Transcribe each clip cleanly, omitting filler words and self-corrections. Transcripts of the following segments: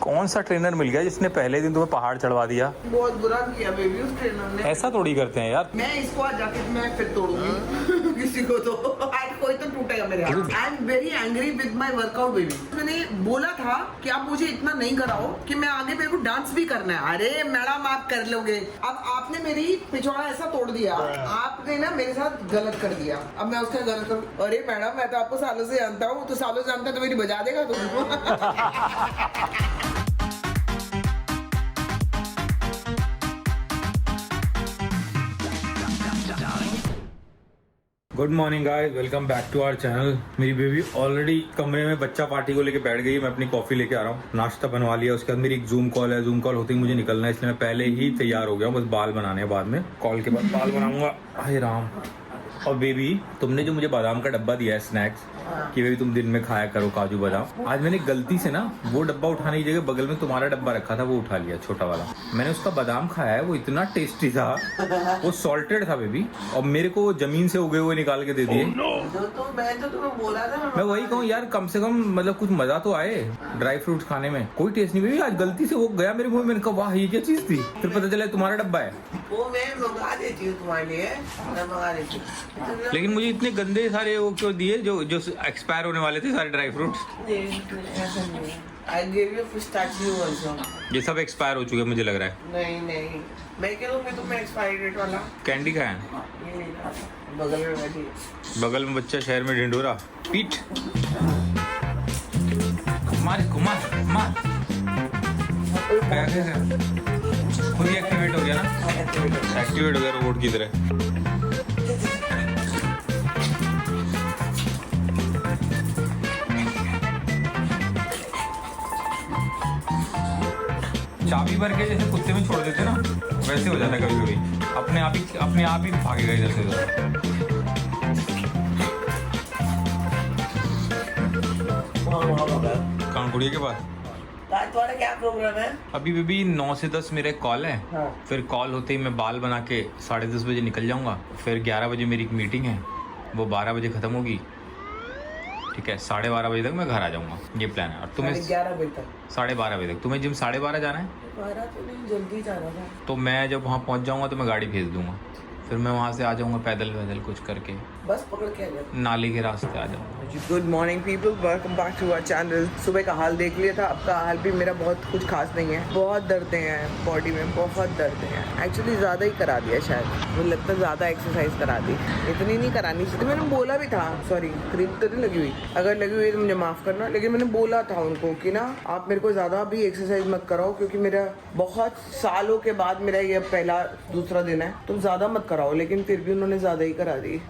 कौन सा ट्रेनर मिल गया जिसने पहले दिन तुम्हें पहाड़ चढ़वा दिया? बहुत बुरा किया बेबी उस ट्रेनर ने। ऐसा थोड़ी करते हैं यार। मैं इसको आज जाके मैं फिर तोड़ूंगी किसी को तो आज कोई तो टूटेगा मेरे हाथ। I am very angry with my workout baby. मैंने बोला था कि आप मुझे इतना नहीं कराओ कि मैं आगे मेरे को डांस भी करना है। अरे मैडम आप कर लोगे। अब आपने मेरी पिछवाड़ा ऐसा तोड़ दिया, आपने ना मेरे साथ गलत कर दिया। अब मैं उसका गलत करूँ? अरे मैडम मैं तो आपको सालों से जानता हूँ, तो सालों से जानता तो मेरी बजा देगा तुमको। Good morning guys, welcome back to our channel. मेरी बेबी ऑलरेडी कमरे में बच्चा पार्टी को लेके बैठ गई। मैं अपनी कॉफी लेके आ रहा हूँ, नाश्ता बनवा लिया। उसके बाद मेरी एक जूम कॉल है, जूम कॉल होते ही मुझे निकलना है, इसलिए मैं पहले ही तैयार हो गया हूँ। बस बाल बनाने हैं, बाद में कॉल के बाद बाल बनाऊंगा। हाय राम। और बेबी तुमने जो मुझे बादाम का डब्बा दिया है स्नैक्स कि बेबी तुम दिन में खाया करो काजू बादाम, आज मैंने गलती से ना वो डब्बा उठाने की जगह बगल में तुम्हारा डब्बा रखा था, वो उठा लिया छोटा वाला। मैंने उसका बादाम खाया है, वो इतना टेस्टी था, वो सॉल्टेड था बेबी, और मेरे को वो जमीन से उगे हुए निकाल के दे दिए। तो मैं तो तुम्हें बोला था। मैं वही कहूँ यार, कम से कम मतलब कुछ मजा तो आए ड्राई फ्रूट्स खाने में। कोई टेस्ट नहीं बेबी, आज गलती से वो गया मेरे मुंह में, मैंने कहा वाह ये क्या चीज थी, फिर पता चला तुम्हारा डब्बा है। वो मैं मंगा देती हूँ तुम्हारे लिए, मैं मंगा देती हूँ। लेकिन मुझे इतने गंदे सारे वो क्यों दिए जो जो एक्सपायर होने वाले थे सारे ड्राई फ्रूट्स? ऐसा नहीं है। I gave you pistachio also. ये सब एक्सपायर हो चुके हैं मुझे लग रहा है। नहीं मैं क्या दूंगी तुम्हें एक्सपायरी डेट वाला? कैंडी खाया है? ये नहीं था, बगल में बैठी है। बगल में बच्चा शहर में ढिंडोरा पीठ मार इसको, मार खुद ही एक्टिवेट हो गया ना, एक्टिवेट हो गया रोबोट की तरह। चाबी भर के जैसे कुत्ते में छोड़ देते ना, वैसे हो जाता है कभी कभी, अपने आप ही भागेगा इधर से उधर। कौन गुड़िया के पास? तुम्हारा क्या प्रोग्राम है? अभी बेबी 9 से 10 मेरा एक कॉल है। हाँ। फिर कॉल होते ही मैं बाल बना के 10:30 बजे निकल जाऊंगा। फिर 11 बजे मेरी एक मीटिंग है, वो 12 बजे खत्म होगी। ठीक है, 12:30 बजे तक मैं घर आ जाऊंगा, ये प्लान है। और तुम्हें 11 बजे तक? 12:30 बजे तक। तुम्हें जिम 12:30 जाना है? 12 तो नहीं, जल्दी जाना था। तो मैं जब वहाँ पहुँच जाऊँगा तो मैं गाड़ी भेज दूंगा, फिर मैं वहाँ से आ जाऊँगा पैदल वैदल कुछ करके, बस पकड़ के आ जाओ, नाली के रास्ते आ जाऊँगा। Good morning people, welcome back to our channel. सुबह का हाल देख लिया था, अब का हाल भी मेरा बहुत कुछ खास नहीं है। बहुत दर्दें हैं बॉडी में, बहुत दर्दें हैं। एक्चुअली ज़्यादा ही करा दिया शायद, मुझे लगता है ज़्यादा एक्सरसाइज करा दी, इतनी नहीं करानी चाहिए। मैंने बोला भी था, सॉरी क्रीम तो नहीं लगी हुई, अगर लगी हुई तो मुझे माफ़ करना, लेकिन मैंने बोला था उनको कि ना आप मेरे को ज़्यादा भी एक्सरसाइज मत कराओ, क्योंकि मेरा बहुत सालों के बाद मेरा ये पहला दूसरा दिन है, तो ज़्यादा मत कराओ। लेकिन फिर भी उन्होंने ज़्यादा ही करा दी।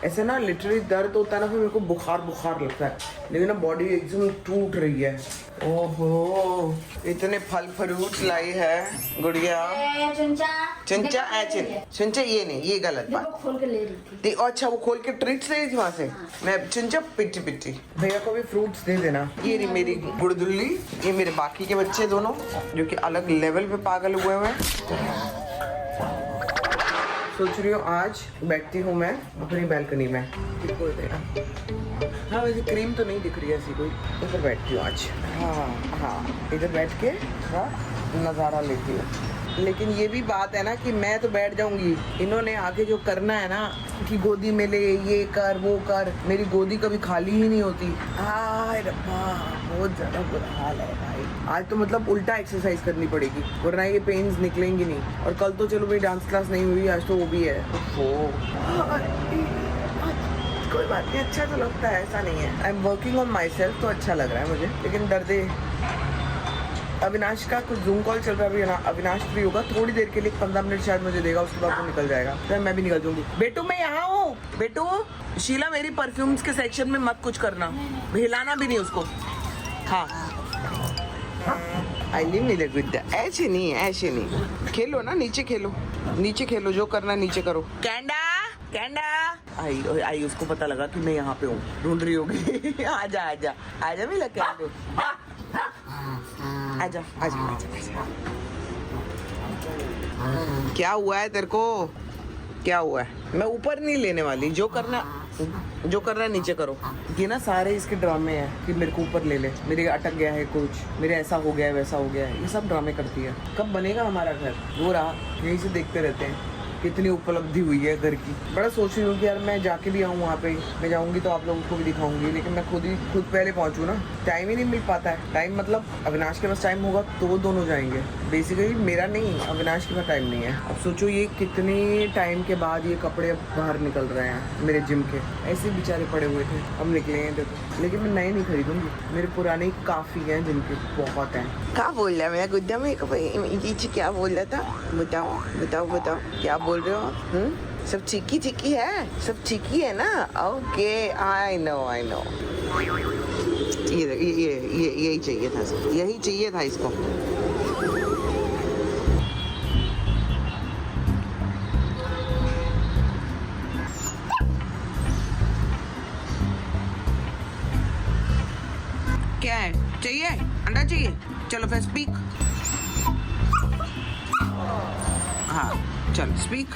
ऐसे ना लिटरली दर्द होता है ना, फिर मेरे को बुखार लगता है, लेकिन ना बॉडी एकदम टूट रही है। ओहो, इतने फल फ्रूट्स लाई है गुड़िया। चंचा चंचा ये नहीं, ये गलत बात। खोल के ले रही थी। अच्छा वो खोल के ट्रीट्स ले रही थी वहाँ से। मैं चंचा पिट्टी भैया को भी फ्रूट्स दे देना। ये रही मेरी गुड़दुल्ली, ये मेरे बाकी के बच्चे दोनों जो कि अलग लेवल पे पागल हुए हैं। सोच रही हूँ आज बैठती हूँ मैं अपनी बैल्कनी में, बोल देना। हाँ वैसे क्रीम तो नहीं दिख रही है ऐसी कोई, इधर बैठती हूँ आज। हाँ इधर बैठ के थोड़ा नज़ारा लेती हूँ। लेकिन ये भी बात है ना कि मैं तो बैठ जाऊंगी, इन्होंने आके जो करना है ना कि गोदी में ले, ये कर वो कर, मेरी गोदी कभी खाली ही नहीं होती। हाय रब्बा, बहुत ज़्यादा बुरा हाल है भाई। आज तो मतलब उल्टा एक्सरसाइज करनी पड़ेगी, वरना ये पेन्स निकलेंगी नहीं। और कल तो चलो मेरी डांस क्लास नहीं हुई, आज तो वो भी है। कोई बात नहीं, अच्छा तो लगता है, ऐसा नहीं है। I am working on my self, तो अच्छा लग रहा है मुझे। लेकिन दर्दे अविनाश का कुछ जूम कॉल चल रहा है अभी, अविनाश फ्री होगा थोड़ी देर के लिए, 15 मिनट शायद मुझे देगा, उसके बाद वो निकल जाएगा, फिर मैं भी निकल जाऊंगी। बेटू मैं यहाँ हूँ। बेटू शीला मेरी परफ्यूम्स के सेक्शन में मत कुछ करना, हिलाना भी नहीं उसको। हाँ आई लिव नीले विद्या, ऐसे नहीं खेलो ना, नीचे खेलो, जो करना नीचे करो। कैंडा आई उसको पता लगा कि मैं यहाँ पे हूँ, ढूंढ रही होगी। आजा मिला कैंडो, आजा। क्या हुआ है तेरे को, क्या हुआ है? मैं ऊपर नहीं लेने वाली, जो करना जो कर रहा है नीचे करो। ये ना सारे इसके ड्रामे हैं कि मेरे को ऊपर ले ले, मेरे अटक गया है कुछ, मेरे ऐसा हो गया है वैसा हो गया है, ये सब ड्रामे करती है। कब बनेगा हमारा घर? वो रहा, यहीं से देखते रहते हैं कितनी उपलब्धि हुई है घर की। बड़ा सोच रही हूँ कि यार मैं जाके भी आऊँ वहाँ पे, मैं जाऊँगी तो आप लोगों को भी दिखाऊंगी, लेकिन मैं खुद पहले पहुँचूँ ना, टाइम ही नहीं मिल पाता है। टाइम मतलब अविनाश के पास टाइम होगा तो वो दोनों जाएंगे, बेसिकली मेरा नहीं, अविनाश के पास टाइम नहीं है। अब सोचो ये कितने टाइम के बाद ये कपड़े बाहर निकल रहे हैं मेरे जिम के, ऐसे बेचारे पड़े हुए थे, अब निकले हैं देखो। लेकिन मैं नए नहीं खरीदूंगी, मेरे पुराने काफ़ी हैं जिनके बहुत हैं। क्या बोल रहा है मेरा गुड्डा में, क्या बोल रहा था? बताओ बताओ बताओ, क्या बोल रहे हो? सब ठीक ही है, सब ठीक ही है ना? Okay, I know. यही चाहिए था, यही चाहिए था इसको। क्या है? चाहिए अंडा चाहिए? चलो फिर स्पीक। हाँ चल स्पीक।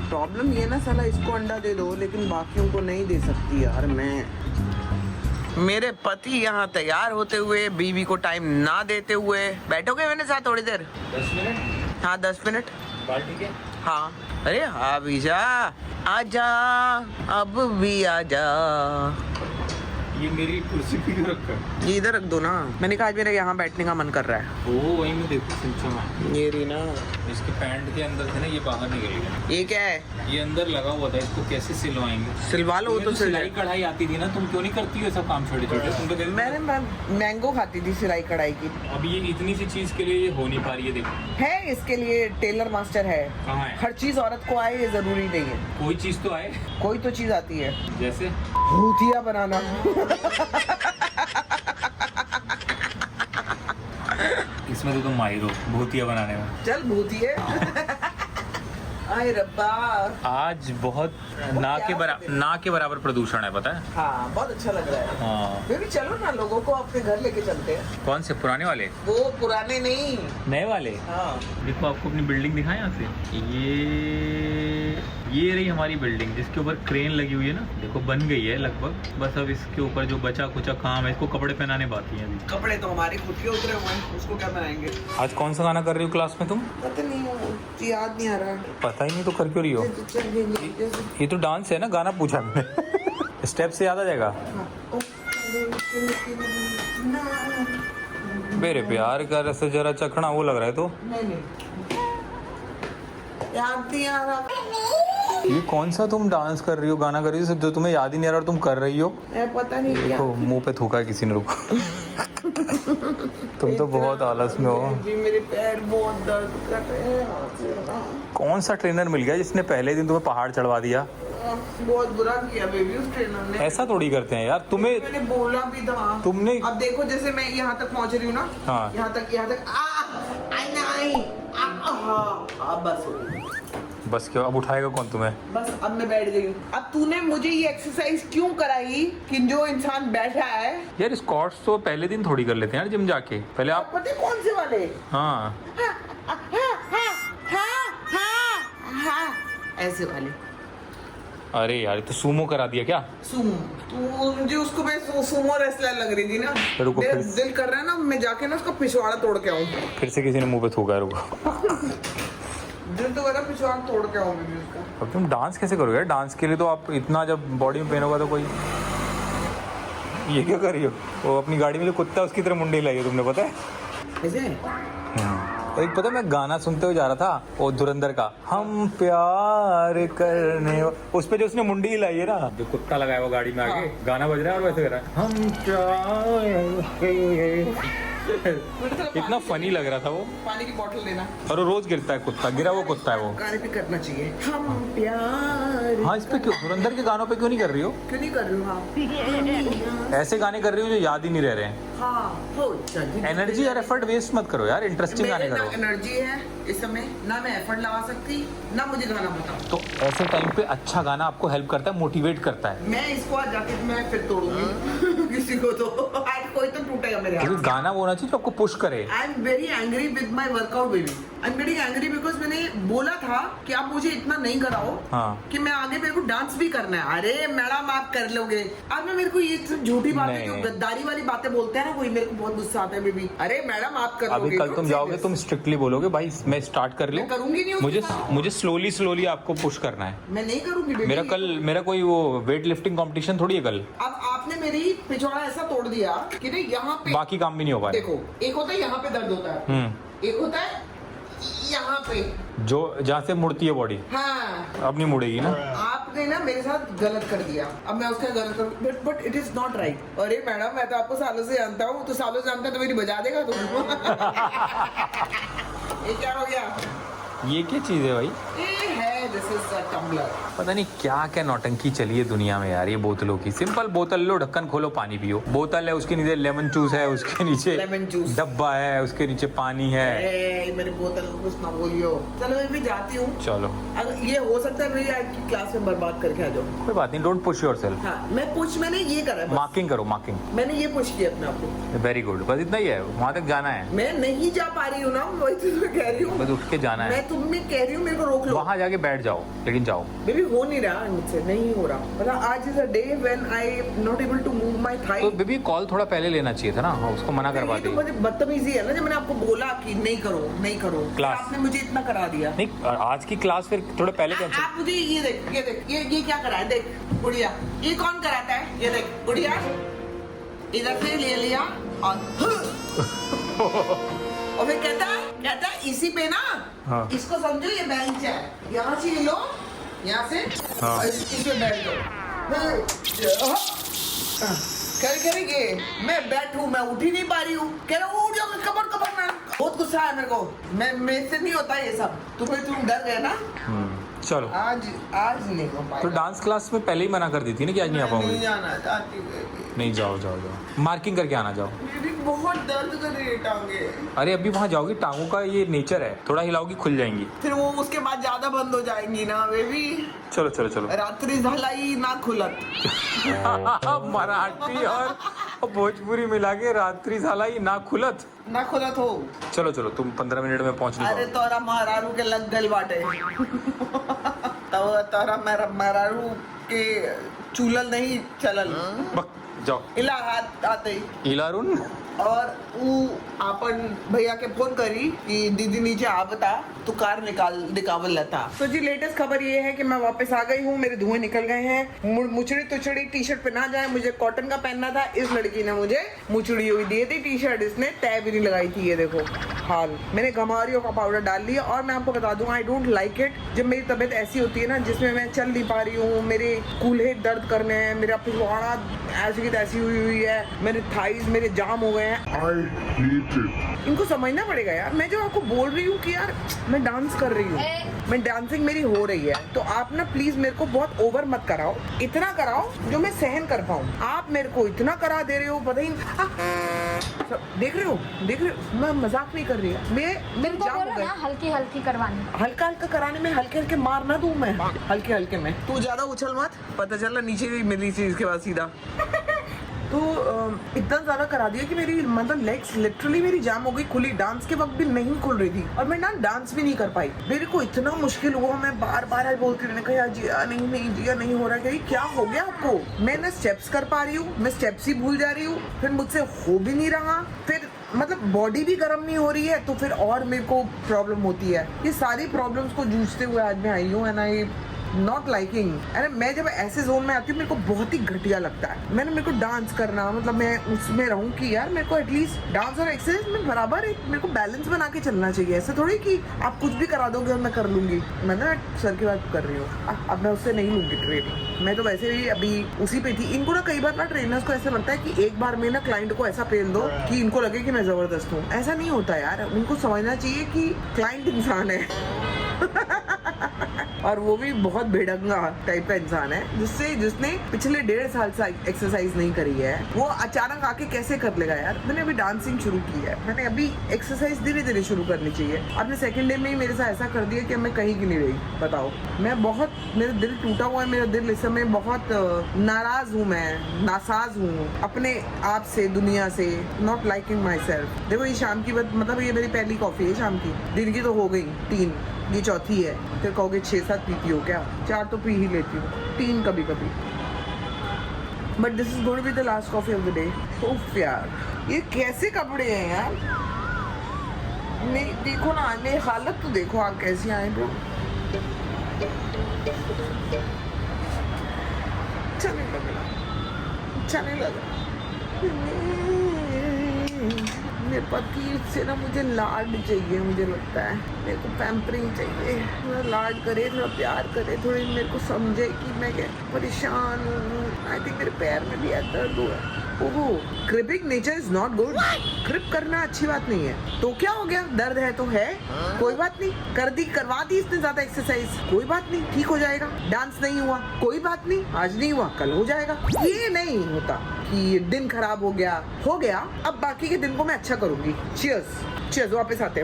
प्रॉब्लम ये ना साला इसको अंडा दे दो लेकिन बाकियों को नहीं दे सकती यार मैं। मेरे पति यहाँ तैयार होते हुए, बीवी को टाइम ना देते हुए। बैठोगे मेरे साथ थोड़ी देर? 10 मिनट? हाँ 10 मिनट। बाल्टी के? हाँ। अरे हाँ भीजा, आजा अब भी आजा। ये मेरी कुर्सी पे क्यों रखा है? ये इधर रख दो ना, मैंने कहा आज मेरा यहाँ बैठने का मन कर रहा है। ओ वही मैं देखो सिंचम ये रही ना, इसके पैंट के अंदर से ना ये बाहर निकल गया। ये क्या है? ये अंदर लगा हुआ था, इसको कैसे सिलवाएंगे? सिलवा लो। तो सिलाई कढ़ाई आती थी ना, तुम क्यों नहीं करती हो सब काम छोटे छोटे? तुम तो कहती मैंने मैंगो खाती थी सिलाई कढ़ाई की। अब ये इतनी सी चीज के लिए ये हो नहीं पा रही है। देखो है इसके लिए टेलर मास्टर है। कहाँ है? हर चीज औरत को आए ये जरूरी नहीं है, कोई चीज तो आए। कोई तो चीज आती है, जैसे भूतिया बनाना। इसमें तो तुम माहिर हो भूतिया बनाने में। चल भूतिये। आए रब्बा, आज बहुत ना के बराबर प्रदूषण है, पता है? हाँ बहुत अच्छा लग रहा है। हाँ बेबी चलो ना, लोगों को अपने घर लेके चलते हैं। कौन से पुराने वाले? वो पुराने नहीं, नए वाले। हाँ देखो आपको अपनी बिल्डिंग दिखाएं यहाँ से। ये रही हमारी बिल्डिंग जिसके ऊपर क्रेन लगी हुई है ना। देखो बन गई है लगभग, बस अब इसके ऊपर जो बचा कुचा काम है, इसको कपड़े पहनाने बाकी हैं अभी। कपड़े तो हमारे खुद के उतरे हुए हैं, उसको क्या बनाएंगे? आज कौन सा गाना कर रही हो क्लास में तुम? पता नहीं, याद नहीं आ रहा। पता ही नहीं तो कर क्यों रही हो? ये तो डांस है ना, गाना पूछा मैंने। स्टेप से याद आ जाएगा। मेरे प्यार का रस जरा चखना, वो लग रहा है तो नहीं याद नहीं आ रहा। ये कौन सा तुम डांस कर रही हो, गाना कर रही हो जो तुम्हें याद ही नहीं आ रहा और तुम कर रही हो? पता नहीं क्या। देखो मुंह पे थूका है किसी ने, रुको। तुम तो बहुत आलस में हो। जी मेरे पैर बहुत दर्द कर रहे हैं। कौन सा ट्रेनर मिल गया जिसने पहले दिन तुम्हें पहाड़ चढ़वा दिया? बहुत बुरा किया बेबी उस ट्रेनर ने। ऐसा थोड़ी करते हैं यार, तुम्हें मैंने बोला भी था। तुमने अब देखो जैसे मैं यहाँ तक पहुँच रही हूँ ना, हाँ। यहाँ तक बस क्यों, अब उठाएगा कौन तुम्हें? बस अब मैं बैठ गई हूँ। अब तूने मुझे ये एक्सरसाइज क्यों कराई कि जो इंसान बैठा है? यार स्क्वाट्स तो पहले दिन थोड़ी कर लेते हैं यार जिम जाके, पहले आप। पता है कौन से वाले? हाँ ऐसे वाले। अरे यार तो सूमो करा दिया क्या? सुमो, तू मुझे उसको मैं सुमो रेसलर लग रही थी ना। रुको, मेरा फिर- दिल कर रहा है ना मैं जाके ना उसका पिछवाड़ा तोड़ के आऊँ। फिर से किसी ने मुंह पे थूका है, रुको। दिल तो मेरा पिछवाड़ा तोड़ के आऊँ मैं उसका। अब तुम डांस कैसे करोगे यार? डांस के लिए तो आप इतना जब बॉडी में पेन होगा तो कोई। ये क्या कर रही हो? वो अपनी गाड़ी में जो कुत्ता है उसकी तरह मुंडी लाई है तुमने, पता है? ऐसे एक पता है मैं गाना सुनते हुए जा रहा था, वो धुरंधर का हम प्यार करने, उस पे जो उसने मुंडी हिलाई है ना, जो कुत्ता लगाया वो गाड़ी में आगे, हाँ। गाना बज रहा है और वैसे कर रहा है हम प्यार। इतना फनी लग रहा था वो। पानी की बोतल लेना। और वो रोज गिरता है कुत्ता, गिरा वो कुत्ता है वो। गाने पे करना चाहिए हम प्यार। हाँ इस पे क्यों, धुरंधर के गानों पे क्यों नहीं कर रही हो? क्यों नहीं कर रही हूँ? ऐसे गाने कर रही हो जो याद ही नहीं रह रहे हैं। हाँ हो एनर्जी और एफर्ट वेस्ट मत करो यार, इंटरेस्टिंग गाने मेरे ना करो। एनर्जी है इस समय, ना मैं एफर्ट लगा सकती, ना मुझे गाना बताओ। तो ऐसे टाइम पे अच्छा गाना आपको हेल्प करता है, मोटिवेट करता है। मैं इसको आज जाके मैं फिर तोड़ूंगी। किसी को तो आज कोई तो टूटेगा मेरे क्योंकि हाथ। गाना वो होना चाहिए जो आपको पुश करे। I am very angry with my workout baby. I am very angry because मैंने बोला था कि आप मुझे इतना नहीं कराओ हाँ। कि मैं आगे मेरे को डांस भी करना है। अरे मैडम आप कर लोगे। अब मैं मेरे को ये सब झूठी बातें नहीं। जो गद्दारी वाली बातें बोलते हैं ना कोई, मेरे को बहुत गुस्सा आता है बेबी। अरे मैडम आप कर लोगे। अभी कल तुम जाओगे तुम स्ट्रिक्टली बोलोगे भाई मैं स्टार्ट कर लूं। मैं करूंगी नहीं उसके मुझे साथ। मुझे स्लोली आपको पुश करना है। मैं नहीं करूंगी बेबी। मेरा कोई वो वेट लिफ्टिंग कंपटीशन थोड़ी है कल। अब आपने मेरी पिछवाड़ा ऐसा तोड़ दिया कि नहीं यहाँ पे बाकी काम भी नहीं हो पाए। देखो, एक होता है यहाँ पे दर्द होता है, एक होता है यहाँ पे जो जहाँ से मुड़ती है बॉडी हाँ। अब नहीं मुड़ेगी ना। आपने ना मेरे साथ गलत कर दिया, अब मैं उसका गलत करूँ but it is not right. अरे मैडम मैं तो आपको सालों से जानता हूँ, तो सालों से जानता है तो मेरी बजा देगा तुमको। ये क्या हो गया? ये क्या चीज है भाई? ये है दिस इज अ टम्बलर। पता नहीं क्या क्या नौटंकी चली है दुनिया में यार। ये बोतलों की सिंपल बोतल लो, ढक्कन खोलो, पानी पियो। बोतल है उसके नीचे लेमन जूस है, उसके नीचे लेमन जूस डब्बा है, उसके नीचे पानी है। अरे मेरे बोतल को कुछ ना बोलियो। चलो मैं भी जाती हूँ। चलो अगर ये हो सकता है मेरी आज की क्लास में बर्बाद करके आ जाओ। कोई बात नहीं, डोंट पुश योरसेल्फ। हाँ मैं पुश, मैंने ये करा है बस। मार्किंग करो, मार्किंग। मैंने ये पुश किया अपने आप को। वेरी गुड, बस इतना ही है, वहां तक जाना है। मैं नहीं जा पा रही हूँ ना, वही तो मैं कह रही हूँ। बस उठ के जाना है, मैं तुम्हें कह रही हूँ मेरे को रोक लो। वहां जाके बैठ जाओ, लेकिन जाओ। बेबी हो नहीं रहा मुझसे, नहीं हो रहा। मतलब आज is a day when I not able to move my thigh. तो बेबी कॉल थोड़ा पहले लेना चाहिए था ना। हाँ, उसको मना करवा ये तो दी। मुझे बदतमीजी है ना, जब मैंने आपको बोला कि नहीं करो नहीं करो, क्लास। आपने मुझे इतना करा दिया। नहीं, आज की क्लास फिर थोड़ा पहले कैंसिल। आप मुझे ये देख ये क्या करा है, देख गुड़िया, ये कौन कराता है? ये देख गुड़िया, इधर से ले लिया और फिर कहता है इसी पे ना। हाँ। इसको समझो ये बेंच है, यहाँ से ले लो, यहाँ से हाँ। इसमें बैठ जाओ। करेंगे मैं बैठूं, मैं उठ ही नहीं पा रही हूँ। कह रहा उठ जाओ, कबर में। बहुत गुस्सा है मेरे को, मेरे से नहीं होता ये सब। तुम डर गए ना। चलो आज नहीं हो पाएगा। तो डांस क्लास में पहले ही मना कर दी थी ना कि आज नहीं आ नहीं पाऊंगी। जाना चाहती बेबी। नहीं, जाओ जाओ जाओ, मार्किंग करके आना, जाओ। मेरी बहुत दर्द कर रही है टांगे। अरे अभी वहां जाओगी, टांगों का ये नेचर है, थोड़ा हिलाओगी खुल जाएंगी। फिर वो उसके बाद ज्यादा बंद हो जाएंगी ना बेबी। चलो चलो चलो। रात्रि झालाई ना खुलत। मराठी और भोजपुरी मिला के रात्रि सालाई ना खुलत। ना खुलत हो। चलो चलो, तुम 15 मिनट में पहुंच नहीं अरे पाओगे। तोरा महारारू के लग गल बाटे। तोरा महारारू के चूलल नहीं चलल। बक, जाओ। इला हाथ आते ही। इलारुन और वो अपन भैया के फोन करी कि दीदी नीचे आ बता, तो कार निकाल लेता। तो जी लेटेस्ट खबर ये है कि मैं वापस आ गई हूँ, मेरे धुएं निकल गए हैं। मुचड़ी तुचड़ी टी शर्ट पे ना जाए, मुझे कॉटन का पहनना था। इस लड़की ने मुझे मुचड़ी हुई दी थी टी शर्ट, इसने तय भी नहीं लगाई थी। ये देखो हाल, मैंने घमारियों का पाउडर डाल लिया। और मैं आपको बता दूं आई डोंट लाइक इट जब मेरी तबीयत ऐसी होती है ना, जिसमें मैं चल नहीं पा रही हूँ, मेरे कूल्हे दर्द करने हैं, मेरा पिछवाड़ा ऐसी की तैसी हुई है, मेरे थाइज मेरे जाम हो गए हैं। इनको समझना पड़ेगा यार। मैं जो आपको बोल रही हूँ कि यार मैं डांस कर रही हूँ, मैं डांसिंग मेरी हो रही है, तो आप ना प्लीज मेरे को बहुत ओवर मत कराओ। इतना कराओ जो मैं सहन कर पाऊँ। आप मेरे को इतना करा दे रहे हो, पता ही देख रहे हो मैं मजाक नहीं कर रही है। मैं जाम हो गया। हल्की हल्की करवानी, हल्का कराने में हल्के मार ना दूं मैं, हल्के में। तू ज्यादा उछल मत, पता चला नीचे ही मिली थी इसके बाद सीधा। तो इतना ज्यादा करा दिया कि मेरी मतलब लेग्स लिटरली मेरी जाम हो गई, खुली। डांस के वक्त भी नहीं खुल रही थी और मैं ना डांस भी नहीं कर पाई। मेरे को इतना मुश्किल हुआ, मैं बार बोलती रहने का यार जिया नहीं हो रहा। क्या हो गया आपको? मैं ना स्टेप्स कर पा रही हूँ, मैं स्टेप्स ही भूल जा रही हूँ, फिर मुझसे हो भी नहीं रहा, फिर मतलब बॉडी भी गर्म नहीं हो रही है, तो फिर और मेरे को प्रॉब्लम होती है। ये सारी प्रॉब्लम्स को जूझते हुए आज मैं आई हूँ एंड आई नॉट लाइकिंग। अरे मैं जब ऐसे जोन में आती हूँ मेरे को बहुत ही घटिया लगता है। मेरे को डांस करना मतलब मैं उसमें रहूँ कि यार मेरे को एटलीस्ट डांस और एक्सरसाइज में बराबर एक मेरे को बैलेंस बना के चलना चाहिए। ऐसे थोड़ी कि आप कुछ भी करा दोगे और मैं कर लूंगी। मैं ना सर की बात कर रही हूँ, अब मैं उससे नहीं लूंगी ट्रेनिंग। मैं तो वैसे भी अभी उसी पे थी। इनको ना कई बार ना ट्रेनर्स को ऐसा लगता है कि एक बार में ना क्लाइंट को ऐसा पेल दो कि इनको लगे कि मैं जबरदस्त हूँ। ऐसा नहीं होता यार, उनको समझना चाहिए कि क्लाइंट इंसान है। और वो भी बहुत बेढंगा टाइप का इंसान है, जिसने पिछले 1.5 साल से एक्सरसाइज नहीं करी है। वो अचानक आके कैसे कर लेगा यार। मैंने अभी डांसिंग शुरू की है, मैंने अभी एक्सरसाइज धीरे धीरे शुरू करनी चाहिए। आपने सेकंड डे में ही मेरे साथ ऐसा कर दिया कि मैं कहीं की नहीं रही। बताओ, मैं बहुत, मेरा दिल टूटा हुआ है। मेरा दिल इस समय बहुत नाराज हूँ, मैं नासाज हूँ अपने आप से, दुनिया से। Not liking my self. देखो ये शाम की बात, मतलब ये मेरी पहली कॉफी है शाम की। दिन की तो हो गई 3, ये चौथी है। फिर कहोगे 6-7 पीती हो क्या? 4 तो पी ही लेती हूँ, 3 कभी कभी। But this is going to be the last coffee of the day. उफ यार, ये कैसे कपड़े हैं यार। देखो ना, मेरी हालत तो देखो आप कैसी आए। तो अच्छा नहीं लग रहा, अच्छा नहीं लग रहा। मेरे पति से ना मुझे लाड चाहिए, मुझे लगता है मेरे को पैम्परिंग चाहिए। थोड़ा लाड करे, थोड़ा प्यार करे, थोड़ी मेरे को समझे कि मैं क्या परेशान हूँ। आई थिंक मेरे पैर में भी दर्द हुआ है। ओहो, creeping nature is not good. Creep करना अच्छी बात नहीं है। तो क्या हो गया, दर्द है तो है, कोई बात नहीं। करवा दी इसने ज्यादा एक्सरसाइज, कोई बात नहीं, ठीक हो जाएगा। डांस नहीं हुआ, कोई बात नहीं, आज नहीं हुआ कल हो जाएगा। ये नहीं होता कि दिन खराब हो गया, अब बाकी के दिन को मैं अच्छा करूंगी। चीयर्स, वापस आते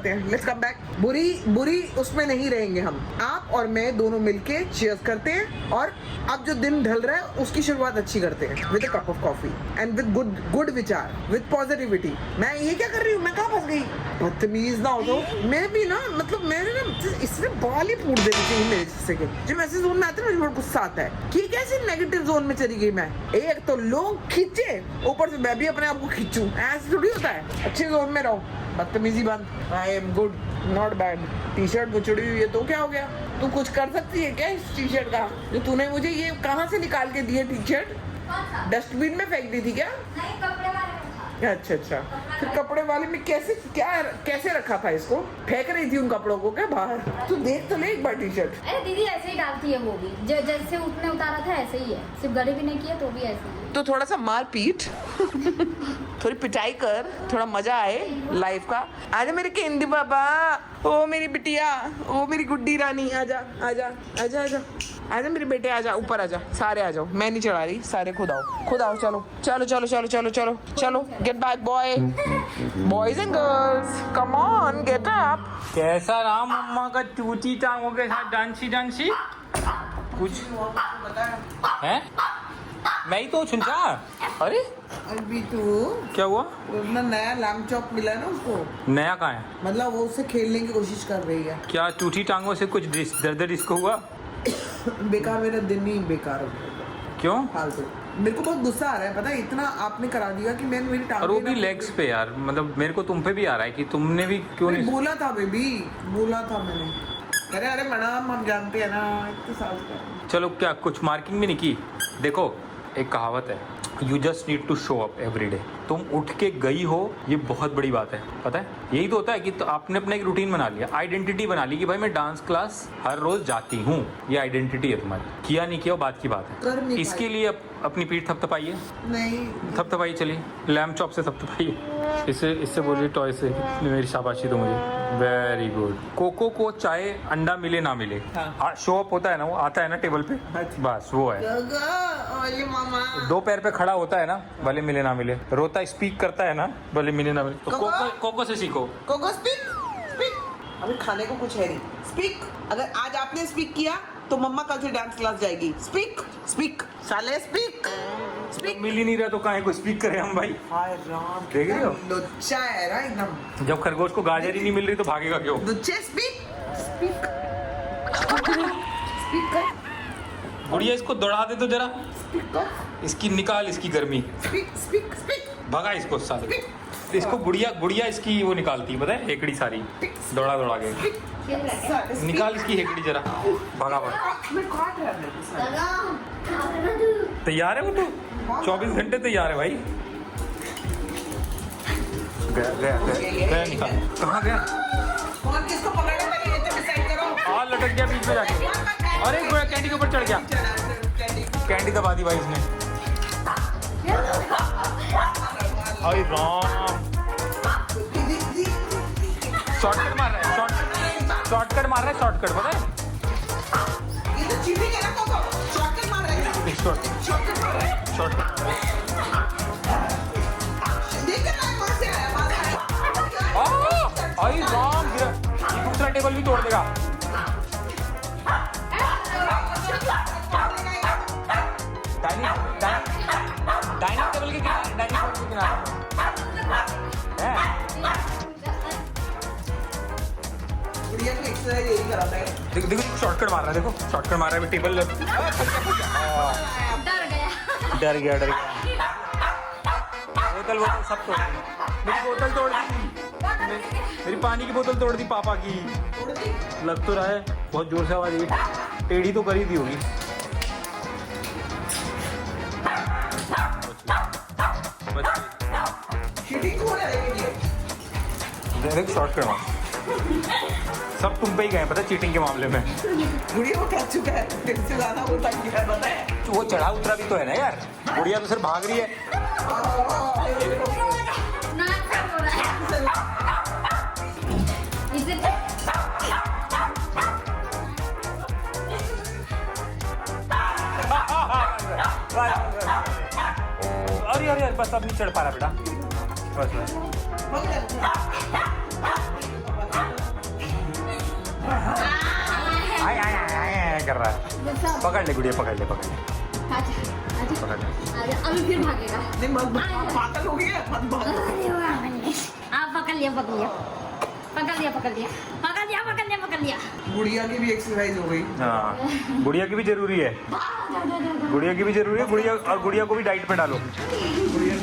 हैं, लेट्स कम बैक। बुरी उसमें नहीं रहेंगे हम। आप और मैं दोनों मिलके चीयर्स करते हैं, और अब जो दिन ढल रहा है उसकी शुरुआत अच्छी करते हैं with a cup of coffee and with good विचार, विद पॉजिटिविटी। मैं ये क्या कर रही हूँ, मैं कहाँ फंस गई? बदतमीज ना हो तो। मैं भी ना, मतलब मैंने ना इससे बाल ही फूट देनी चाहिए मेरे जिससे के। जब ऐसे जोन में आते हैं मुझे बहुत गुस्सा आता है कि कैसे नेगेटिव जोन में चली गई मैं। एक तो लोग खींचे, ऊपर से मैं भी अपने आप को खींचूं, ऐसे थोड़ी होता है। अच्छे जोन में रहो, बदतमीजी बंद। I am good, not bad. T shirt बुचड़ी हुई है तो क्या हो गया? तू कुछ कर सकती है क्या इस टी शर्ट का? जो तूने मुझे ये कहाँ से निकाल के दी है टी शर्ट? डस्टबिन में फेंक दी थी क्या? नहीं, कपड़े वाले में था। अच्छा। फिर कपड़े वाले में कैसे रखा था इसको? फेंक रही थी उन कपड़ों को क्या बाहर? तू देख तो ले एक बार टी शर्ट। अरे दीदी ऐसे ही डालती है वो भी, जैसे उसने उतारा था ऐसे ही है, सिर्फ गले भी नहीं किया तो भी ऐसे ही है। तो थोड़ा सा मार पीट थोड़ी पिटाई कर, थोड़ा मजा आए लाइफ का। आजा मेरे केंदी बाबा, ओ मेरी बिटिया, ओ मेरी गुड्डी रानी, आजा मेरे बेटे, आजा ऊपर, आजा सारे आ जाओ। मैं नहीं चढ़ा रही, सारे खुद आओ। चलो get back boys and girls, come on get up. कैसा रहा मम्मा का चूची टांगों के साथ डांसी? कुछ है? मैं ही तो छुंचा। अरे अभी तू क्या हुआ? अपना नया लैम्प चॉप मिला है ना उसको। नया कहाँ है? मतलब वो उससे खेलने की कोशिश कर रही है। क्या टूटी टांगों से कुछ दर्द इसको हुआ? बेकार, मेरा दिन ही बेकार हो गया। क्यों? फालतू। मेरे को बहुत गुस्सा आ रहा है, पता है, इतना आपने करा दिया कि मैंने मेरी टांग। और वो भी लेग्स पे यार, मतलब मेरे को तुम पे भी आ रहा है कि तुमने भी क्यों नहीं बोला था बेबी, बोला था मैंने। अरे मैडम, हम जानते हैं ना इतने साल का। चलो, क्या कुछ मार्किंग भी नहीं की? देखो, एक कहावत है, you just need to show up every day. तुम उठ के गई हो, ये बहुत बड़ी बात है। पता है, यही तो होता है कि तो आपने अपना एक रूटीन बना लिया, आइडेंटिटी बना ली कि भाई मैं डांस क्लास हर रोज जाती हूँ। ये आइडेंटिटी है तुम्हारी। किया नहीं किया बात की बात कर है। नहीं इसके लिए अपनी पीठ थपथपाइए, नहीं थपथपाइए, चलिए लैम्प चॉप से थपथपाइए। इससे बोलिए, टॉय से मेरी शाबाशी दो मुझे। Very good. कोको को चाहे अंडा मिले ना मिले, शो अप होता है ना, वो आता है ना टेबल पे, बस वो है। मामा 2 पैर पे खड़ा होता है ना, भले मिले ना मिले। रोता स्पीक करता है ना, भले मिले ना मिले। तो कोको से सीखो। Coco speak. अभी खाने को कुछ है नहीं। स्पीक। अगर आज आपने स्पीक किया तो मम्मा कल से डांस क्लास जाएगी। स्पीक साले, स्पीक। मिल ही नहीं रहा तो काहे को स्पीक करें हम भाई? हाय राम, देख रहे हो? लुच्चा है ना एकदम। जब खरगोश को गाजर ही नहीं मिल रही तो भागेगा क्यों? लुच्चे, स्पीक कर। गुड़िया, इसको दौड़ा दे तो जरा, इसकी निकाल, इसकी गर्मी। स्पीक। भगा इसको साले। इसको गुड़िया इसकी वो निकालती है, पता है, हेकड़ी सारी दौड़ा के। निकाल इसकी हेकड़ी जरा, भगा। तैयार है वो तो, 24 घंटे तैयार है भाई। गया निकाल। कहाँ गया? कौन किसको पकड़ना है ये तो डिसाइड करो। और लटक गया बीच में जाके। अरे कैंडी के ऊपर चढ़ गया, कैंडी दबा दी भाई इसने। अरे राम, शॉर्टकट मार रहा है, शॉर्टकट पता है। चीटिंग है ना कोको, शॉटकट मार रहा है, शॉटकट मार रहा है, देख कर ना कहाँ से आया, वहाँ से आया। आई राम गिरा, ये दूसरा टेबल भी तोड़ देगा। डाइनिंग टेबल के किनारे, डाइनिंग टेबल के किनारे है। गुड़िया की एक्सरसाइज यही कराता है। देखो देखो शॉर्टकट मार रहा है, देखो शॉर्टकट मार रहा है अभी टेबल। डर गया डर गया बोतल बोतल सब तोड़ दी, मेरी बोतल तोड़ दी, मेरी पानी की बोतल तोड़ दी पापा की। लग तो रहा है बहुत जोर से आवाज आई, टेढ़ी तो करी दी होगी। चीटिंग हो रहा है ये। देख शॉर्टकट मार, सब तुम पे ही गए पता चीटिंग के मामले में। गुड़िया को थक चुका है, फिर से ज्यादा वो थक गया है, पता है। वो चढ़ा उतरा भी तो है ना यार, गुड़िया तो सिर्फ भाग रही है। नाक खराब हो रहा है इसे अरे अरे बस अब नहीं चढ़ पा रहा बेटा, बस बस। आए आए आए कर रहा है। पकड़ ले गुड़िया, पकड़ ले पकड़ ले आजा आजा पकड़ ले। आजा अभी फिर भागेगा नहीं पागल हो गया, मत भाग। आप पकड़ लिया पकड़ लिया पकड़ लिया पकड़ लिया पकड़ लिया पकड़ लिया पकड़ लिया गुड़िया की भी एक्सरसाइज हो गई। हाँ गुड़िया की भी जरूरी है, गुड़िया की भी जरूरी है, गुड़िया और गुड़िया को भी डाइट पे डालो। गुड़िया